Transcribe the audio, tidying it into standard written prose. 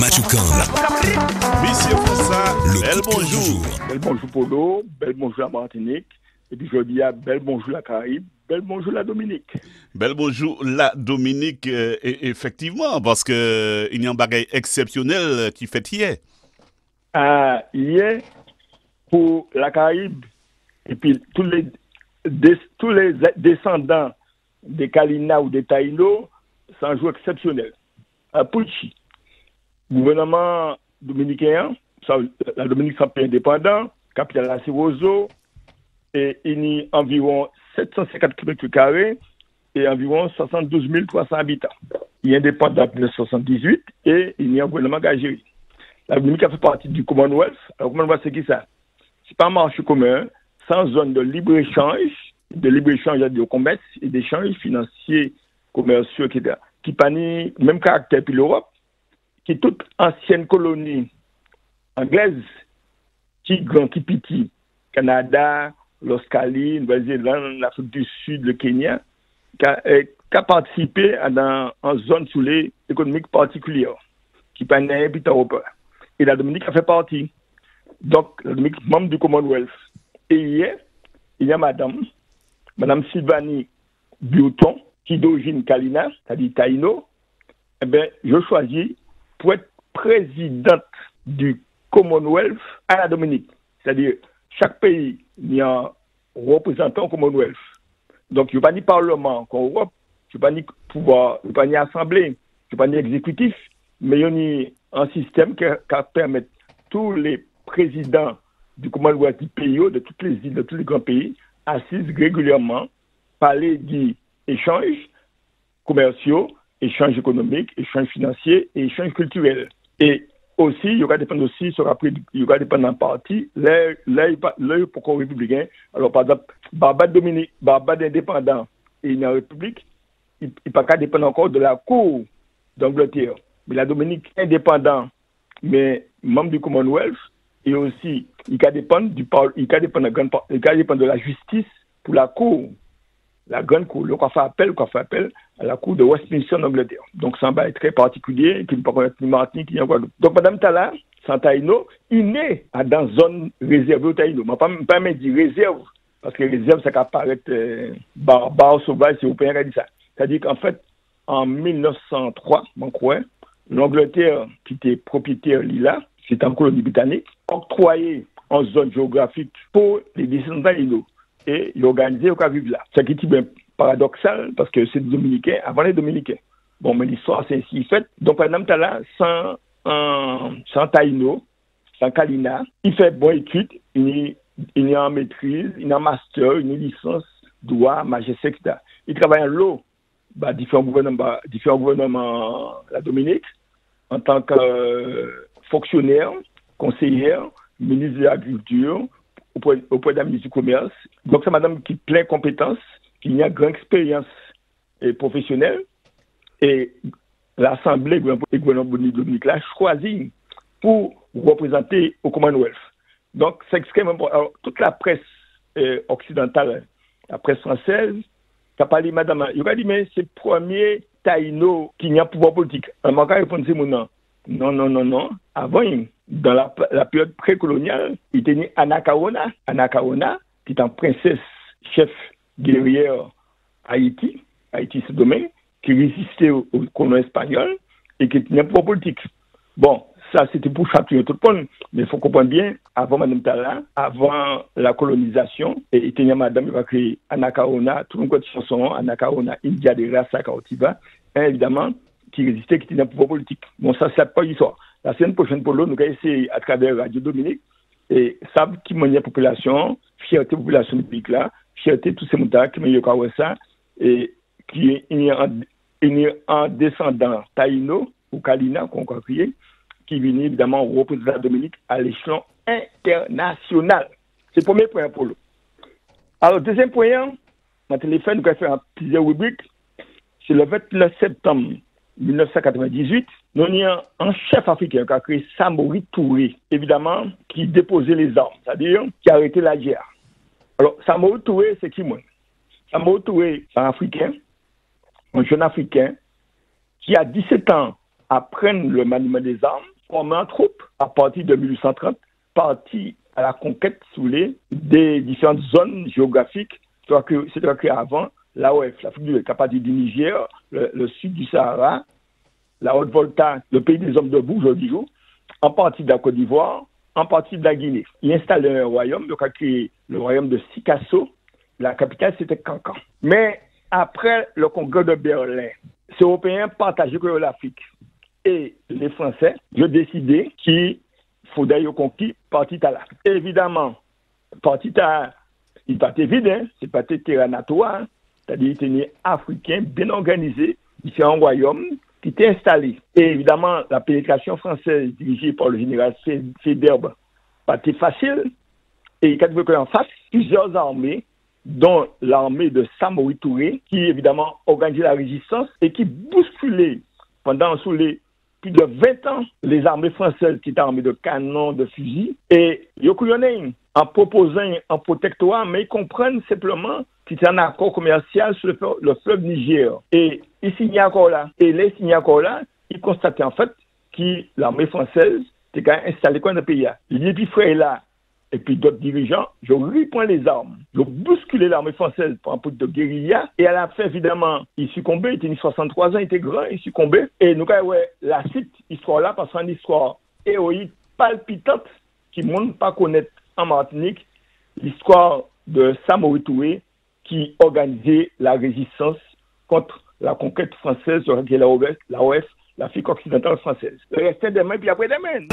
Machucan. Monsieur Fonsa, bel bonjour. Bel bonjour Polo, bel bonjour la Martinique, et puis je dis à bel bonjour la Caraïbe, bel bonjour la Dominique. Bel bonjour la Dominique, effectivement, parce que il y a un bagage exceptionnel qui fait hier. Hier, pour la Caraïbe, et puis tous les descendants des Kalina ou des Taïno, c'est un jour exceptionnel. À Pucci, gouvernement dominicain, la Dominique s'appelle indépendant, capitale à Sirozo, et il y a environ 750 km² et environ 72 300 habitants. Il est indépendant en 1978 et il y a un gouvernement d'Algérie. La Dominique a fait partie du Commonwealth. Alors, Commonwealth, c'est qui ça? C'est pas un marché commun, sans zone de libre-échange de commerce et d'échanges financiers, commerciaux, etc. Qui pas ni même caractère puis l'Europe, qui est toute ancienne colonie anglaise, qui grand, qui petit, Canada, l'Australie, Nouvelle-Zélande, l'Afrique du Sud, le Kenya, qui a participé en zone sous les économiques particulières, qui pas ni habitant européen. Et la Dominique a fait partie. Donc, la Dominique, membre du Commonwealth. Et hier, il y a Madame Sylvanie Bioton, qui est d'origine Kalina, c'est-à-dire Taïno. Eh bien, je choisis pour être présidente du Commonwealth à la Dominique. C'est-à-dire, chaque pays, il y a un représentant au Commonwealth. Donc, il n'y a pas ni parlement qu'en Europe, il n'y a pas ni pouvoir, il n'y a pas ni assemblée, il n'y a pas ni exécutif, mais il y a un système qui permet tous les présidents du Commonwealth du pays, de toutes les îles, de tous les grands pays, assistent régulièrement, parler d'échanges commerciaux, échanges économiques, échanges financiers et échanges culturels. Et aussi, il y aura dépendant aussi, il y aura dépendant parti, l'œil pour républicain. Alors, par exemple, Barbade indépendant et une république, il ne pas qu'à dépendre encore de la Cour d'Angleterre. Mais la Dominique indépendant, mais membre du Commonwealth, et aussi, il peut dépendre de la justice pour la Cour. La grande cour, le qu'on fait appel à la cour de Westminster en Angleterre. Donc, ça va être très particulier, qui ne peut pas être ni Martinique, ni Guadeloupe. Donc, Madame Tala, sans Taïno, il est dans une zone réservée au Taïno. Je ne peux pas me dire réserve, parce que réserve, ça peut paraître barbare, sauvage, si Européen qui dit ça. C'est-à-dire qu'en fait, en 1903, je crois, l'Angleterre, qui était propriétaire de l'île, c'est en colonie britannique, octroyé en zone géographique pour les descendants Taïno. Et il organisé au cas vivre là. Ce qui est bien paradoxal, parce que c'est des Dominicains avant les Dominicains. Bon, mais l'histoire, c'est ainsi fait. Donc, par exemple, là, sans Taïno, sans Kalina, il fait bonne étude, il est en maîtrise, il est en master, il a une licence, droit, magistère, etc. Il travaille en l'eau, différents gouvernements la Dominique, en tant que fonctionnaire, conseillère, ministre de l'Agriculture, auprès de la ministre du Commerce. Donc, c'est madame qui a plein de compétences, qui a une grande expérience professionnelle, et l'Assemblée et le gouvernement Dominique l'a choisi pour représenter au Commonwealth. Donc, c'est extrêmement important. Alors, toute la presse occidentale, la presse française, qui a parlé, madame, il a dit, mais c'est le premier Taïno qui n'a pas pouvoir politique. Alors, je vais répondre, c'est mon nom. Non. Avant, dans la période précoloniale, il était né Anacaona, qui est une princesse chef guerrière Haïti c'est le domaine, qui résistait au colon espagnol et qui tenait pour politique. Bon, ça c'était pour chatouiller tout le monde, mais il faut comprendre bien, avant Madame Tala, avant la colonisation, et il tenait Madame évacuée Anacaona, tout le monde connaît son nom, Anacaona, India de Rasa Kaotiba, évidemment, qui résistait, qui tenait pour politique. Bon, ça, c'est pas l'histoire. La semaine prochaine, pour l'autre, nous allons essayer à travers Radio Dominique et savent qui mène la population, fierté de la population du pays là, fierté de tous ces moutons qui mènent ça, et qui est un descendant Taïno ou Kalina, qu'on va crier, qui vient évidemment représenter la Dominique à l'échelon international. C'est le premier point pour l'autre. Alors, deuxième point, dans téléphone, nous allons faire plusieurs rubriques. C'est le 29 septembre 1998, nous avons un chef africain qui a créé Samori Touré, évidemment, qui déposait les armes, c'est-à-dire qui a arrêté la guerre. Alors, Samori Touré, c'est qui, moi? Samori Touré, c'est un Africain, un jeune Africain, qui a 17 ans apprennent le maniement des armes, former en troupe à partir de 1830, parti à la conquête des différentes zones géographiques. C'est-à-dire qu'avant, l'AOF, l'Afrique du partie du Niger, le sud du Sahara, la Haute-Volta, le pays des hommes debout, aujourd'hui, en partie de la Côte d'Ivoire, en partie de la Guinée. Il installait un royaume, donc a créé le royaume de Sikasso. La capitale, c'était Cancan. Mais après le congrès de Berlin, ces Européens partageaient que l'Afrique. Et les Français, ils ont décidé qu'il faudrait conquérir partie à l'Afrique. Évidemment, partie à, il pas évident, c'est pas terranatoire, c'est-à-dire qu'il était africain, bien organisé, différents royaumes qui étaient installés. Et évidemment, la pénétration française dirigée par le général Faidherbe pas été facile. Et il y a en face plusieurs armées, dont l'armée de Samori Touré, qui évidemment organisait la résistance et qui bousculait pendant plus de 20 ans les armées françaises qui étaient armées de canons, de fusils. Et ils en proposant un protectorat, mais ils comprennent simplement qu'il y a un accord commercial sur le fleuve Niger. Et ils signent encore là. Et les signent encore là, ils constataient en fait que l'armée française était quand même installée dans le pays. Les puis frères là, et puis d'autres dirigeants, je reprends les armes. Je bousculé l'armée française pour un peu de guérilla. Et à la fin, évidemment, il succombait. Il était 63 ans, il était grand, il succombait. Et nous, la suite, histoire là, parce que c'est une histoire héroïque, palpitante, qui ne monde pas connaître en Martinique, l'histoire de Samori Touré, qui organisait la résistance contre la conquête française, de l'AOF, l'Afrique occidentale française. Le reste demain, puis après demain.